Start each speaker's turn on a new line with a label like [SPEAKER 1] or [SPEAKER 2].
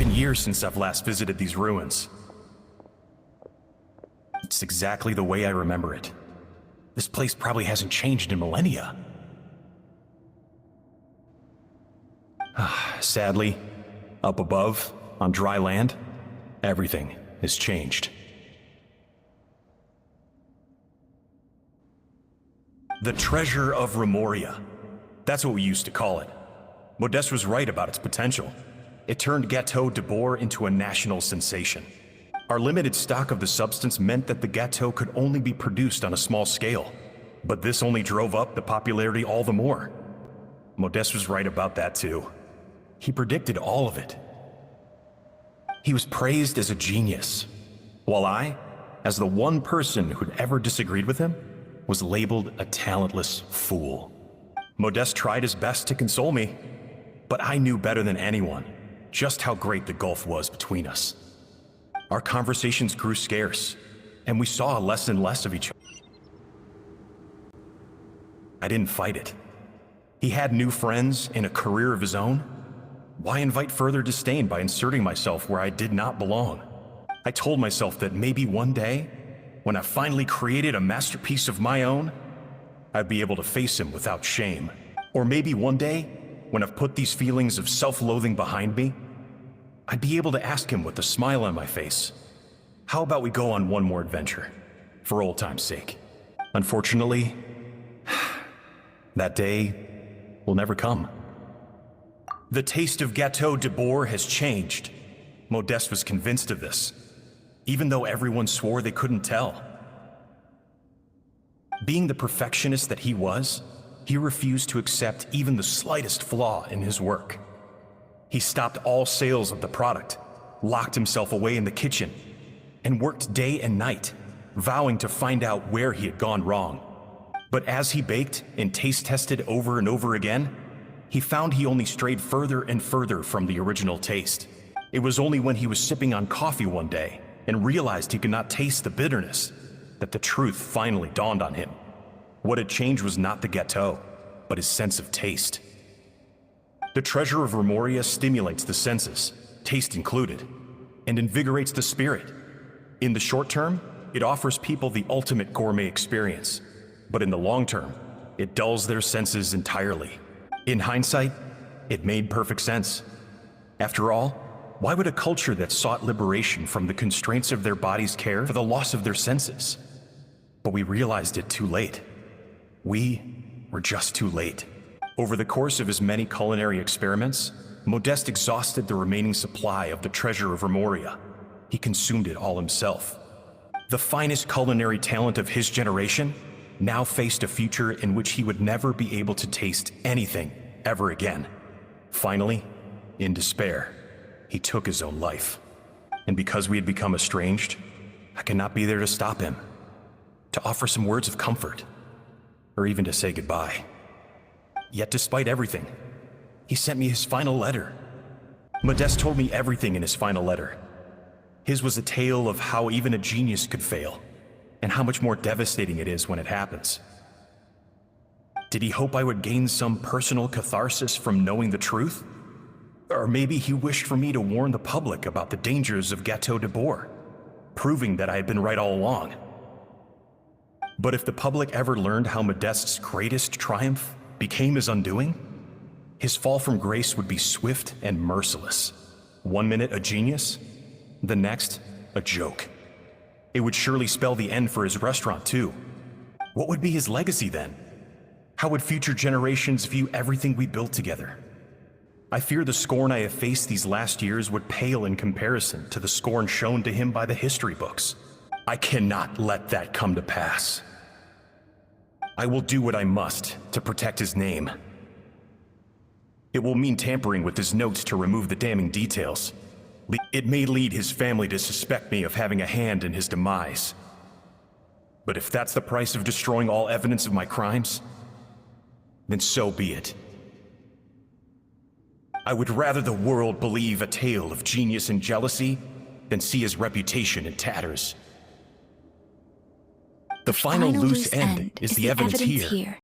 [SPEAKER 1] been years since I've last visited these ruins. It's exactly the way I remember it. This place probably hasn't changed in millennia. Sadly, up above, on dry land, everything has changed. The treasure of Remoria. That's what we used to call it. Modeste was right about its potential. It turned Gâteau de Bourg into a national sensation. Our limited stock of the substance meant that the gâteau could only be produced on a small scale. But this only drove up the popularity all the more. Modeste was right about that too. He predicted all of it. He was praised as a genius, while I, as the one person who'd ever disagreed with him, was labeled a talentless fool. Modeste tried his best to console me, but I knew better than anyone just how great the gulf was between us. Our conversations grew scarce, and we saw less and less of each other. I didn't fight it. He had new friends and a career of his own. Why invite further disdain by inserting myself where I did not belong? I told myself that maybe one day, when I finally created a masterpiece of my own, I'd be able to face him without shame. Or maybe one day, when I've put these feelings of self-loathing behind me, I'd be able to ask him with a smile on my face, how about we go on one more adventure, for old time's sake? Unfortunately, that day will never come. The taste of Gâteau de Bourg has changed. Modeste was convinced of this, even though everyone swore they couldn't tell. Being the perfectionist that he was, he refused to accept even the slightest flaw in his work. He stopped all sales of the product, locked himself away in the kitchen, and worked day and night, vowing to find out where he had gone wrong. But as he baked and taste tested over and over again, he found he only strayed further and further from the original taste. It was only when he was sipping on coffee one day and realized he could not taste the bitterness that the truth finally dawned on him. What had changed was not the gâteau, but his sense of taste. The treasure of Remoria stimulates the senses, taste included, and invigorates the spirit. In the short term, it offers people the ultimate gourmet experience, but in the long term, it dulls their senses entirely. In hindsight, it made perfect sense. After all, why would a culture that sought liberation from the constraints of their bodies care for the loss of their senses? But we realized it too late. We were just too late. Over the course of his many culinary experiments, Modeste exhausted the remaining supply of the treasure of Remoria. He consumed it all himself. The finest culinary talent of his generation now faced a future in which he would never be able to taste anything ever again. Finally, in despair, he took his own life. And because we had become estranged, I could not be there to stop him, to offer some words of comfort, or even to say goodbye. Yet despite everything, he sent me his final letter. Modeste told me everything in his final letter. His was a tale of how even a genius could fail, and how much more devastating it is when it happens. Did he hope I would gain some personal catharsis from knowing the truth? Or maybe he wished for me to warn the public about the dangers of Gâteau de Bourg, proving that I had been right all along. But if the public ever learned how Modeste's greatest triumph became his undoing, his fall from grace would be swift and merciless. One minute a genius, the next a joke. It would surely spell the end for his restaurant too. What would be his legacy then? How would future generations view everything we built together? I fear the scorn I have faced these last years would pale in comparison to the scorn shown to him by the history books. I cannot let that come to pass. I will do what I must to protect his name. It will mean tampering with his notes to remove the damning details. It may lead his family to suspect me of having a hand in his demise. But if that's the price of destroying all evidence of my crimes, then so be it. I would rather the world believe a tale of genius and jealousy than see his reputation in tatters. The final loose end is the evidence here.